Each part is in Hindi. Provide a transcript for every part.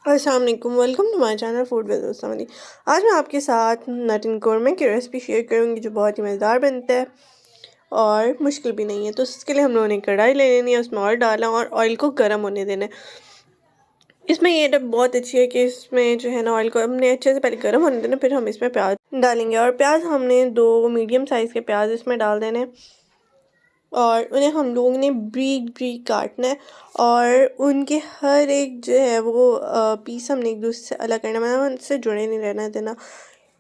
अस्सलाम वालेकुम, welcome to my channel food with Usmani. आज मैं आपके साथ नटन कौरमा की रेसिपी शेयर करूंगी जो बहुत ही मज़ेदार बनता है और मुश्किल भी नहीं है। तो इसके लिए हम लोगों ने कढ़ाई ले लेनी है, उसमें ऑयल डालना और ऑयल को गर्म होने देना है। इसमें ये टिप बहुत अच्छी है कि इसमें जो है ना ऑयल को हमने अच्छे से पहले गर्म होने देना, फिर हम इसमें प्याज डालेंगे और प्याज हमने 2 मीडियम साइज़ के प्याज इसमें डाल देने और उन्हें हम लोगों ने ब्रीक ब्रीक काटना है और उनके हर एक जो है वो पीस हमने एक दूसरे से अलग करना है, मतलब उनसे जुड़े नहीं रहना देना।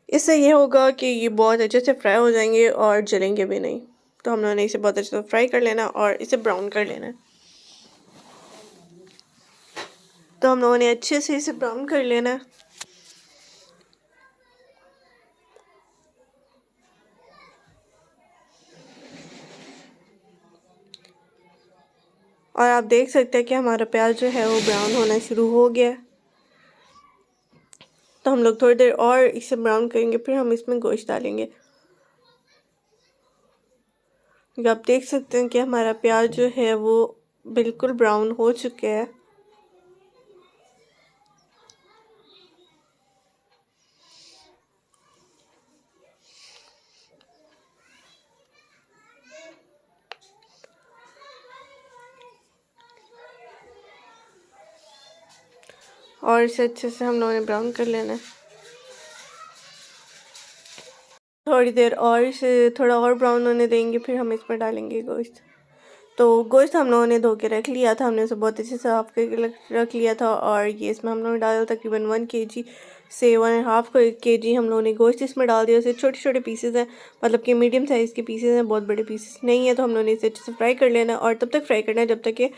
इससे ये होगा कि ये बहुत अच्छे से फ्राई हो जाएंगे और जलेंगे भी नहीं। तो हम लोगों ने इसे बहुत अच्छे से फ्राई कर लेना और इसे ब्राउन कर लेना है। तो हम लोगों ने अच्छे से इसे ब्राउन कर लेना है। और आप देख सकते हैं कि हमारा प्याज जो है वो ब्राउन होना शुरू हो गया है। तो हम लोग थोड़ी देर और इसे ब्राउन करेंगे, फिर हम इसमें गोश्त डालेंगे। आप देख सकते हैं कि हमारा प्याज जो है वो बिल्कुल ब्राउन हो चुके हैं। और इसे अच्छे से हम लोगों ने ब्राउन कर लेना है। थोड़ी देर और इसे थोड़ा और ब्राउन होने देंगे, फिर हम इसमें डालेंगे गोश्त। तो गोश्त हम लोगों ने धो के रख लिया था, हमने उसे बहुत अच्छे से साफ करके रख लिया था और ये इसमें हम लोगों ने डाला तकरीबन 1 kg से 1.5 kg हम लोगों ने गोश्त इसमें डाल दिया। उसे छोटे छोटे पीसेस हैं, मतलब कि मीडियम साइज़ के पीसेस हैं, बहुत बड़े पीसेस नहीं है। तो हम लोगों ने इसे अच्छे से फ्राई कर लेना और तब तक फ्राई करना है जब तक कि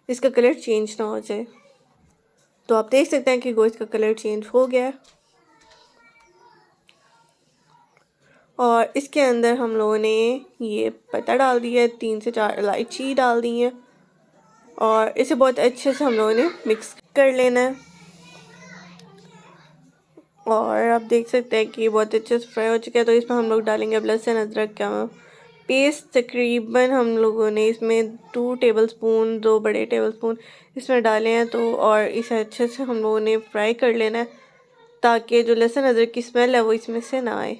इसका कलर चेंज ना हो जाए। तो आप देख सकते हैं कि गोश्त का कलर चेंज हो गया है और इसके अंदर हम लोगों ने ये पत्ता डाल दिया है, 3 से 4 इलायची डाल दी है और इसे बहुत अच्छे से हम लोगों ने मिक्स कर लेना है। और आप देख सकते हैं कि ये बहुत अच्छे से फ्राई हो चुका है। तो इसमें हम लोग डालेंगे अब लहसुन अदरक का पेस्ट। तकरीबन हम लोगों ने इसमें 2 टेबलस्पून, 2 बड़े टेबलस्पून इसमें डाले हैं। तो और इसे अच्छे से हम लोगों ने फ्राई कर लेना है ताकि जो लहसुन अदरक की स्मेल है वो इसमें से ना आए।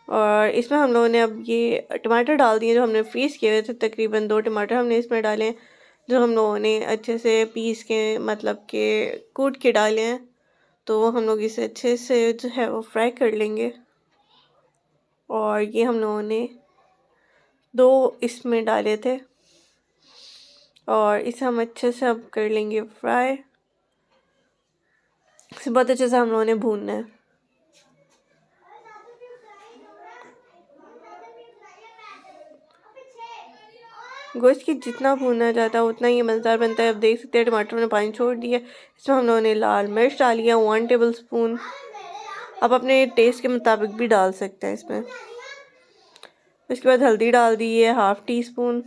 और इसमें हम लोगों ने अब ये टमाटर डाल दिए जो हमने फ्रीज़ किए हुए थे। तकरीबन 2 टमाटर हमने इसमें डाले हैं जो हम लोगों ने अच्छे से पीस के, मतलब के कूट के डाले हैं। तो हम लोग इसे अच्छे से जो है वो फ्राई कर लेंगे। और ये हम लोगों ने 2 इसमें डाले थे और इसे हम अच्छे से अब कर लेंगे फ्राई। इसे बहुत अच्छे से हम लोगों ने भूनना है। गोश्त की जितना भूना जाता है उतना ही मज़ेदार बनता है। अब देख सकते हैं टमाटर ने पानी छोड़ दिया। इसमें हम लोगों ने लाल मिर्च डाली है 1 टेबलस्पून। आप अपने टेस्ट के मुताबिक भी डाल सकते हैं इसमें। उसके बाद हल्दी डाल दी है 1/2 टीस्पून।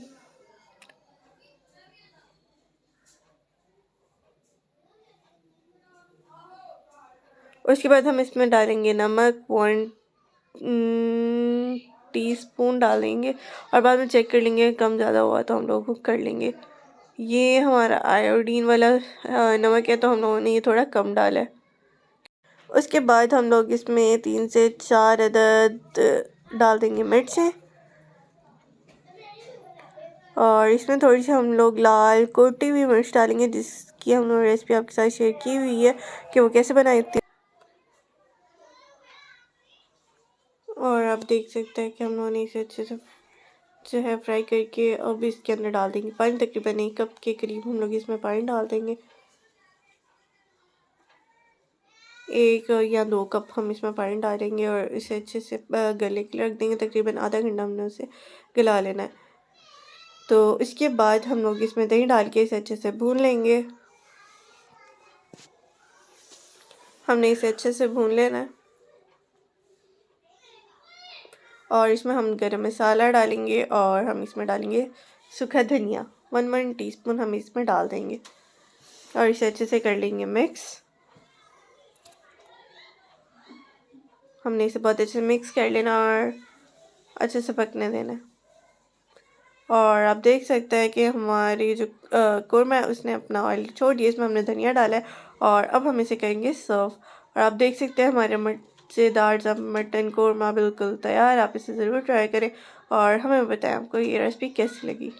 उसके बाद हम इसमें डालेंगे नमक 1 टीस्पून डालेंगे और बाद में चेक कर लेंगे, कम ज़्यादा हुआ तो हम लोग कर लेंगे। ये हमारा आयोडीन वाला नमक है तो हम लोगों ने ये थोड़ा कम डाला है। उसके बाद हम लोग इसमें 3 से 4 अदद डाल देंगे मिर्चें और इसमें थोड़ी सी हम लोग लाल कुटी हुई मिर्च डालेंगे जिसकी हम लोग रेसिपी आपके साथ शेयर की हुई है कि वो कैसे बनाई थी। और आप देख सकते हैं कि हम लोगों ने इसे अच्छे से जो है फ्राई करके अब इसके अंदर डाल देंगे पानी। तकरीबन 1 कप के करीब हम लोग इसमें पानी डाल देंगे। 1 या 2 कप हम इसमें पानी डालेंगे और इसे अच्छे से गले के लिए रख देंगे। तकरीबन आधा घंटा हमने उसे गला लेना है। तो इसके बाद हम लोग इसमें दही डाल के इसे अच्छे से भून लेंगे। हमने इसे अच्छे से भून लेना है और इसमें हम गरम मसाला डालेंगे और हम इसमें डालेंगे सूखा धनिया 1 टीस्पून हम इसमें डाल देंगे और इसे अच्छे से कर लेंगे मिक्स। हमने इसे बहुत अच्छे से मिक्स कर लेना और अच्छे से पकने देना और आप देख सकते हैं कि हमारी जो कौरमा है उसने अपना ऑयल छोड़ दिया। इसमें हमने धनिया डाला है और अब हम इसे करेंगे सर्व। और आप देख सकते हैं हमारे मज़ेदार सा मटन कौरमा बिल्कुल तैयार। आप इसे ज़रूर ट्राई करें और हमें बताएं आपको ये रेसिपी कैसी लगी।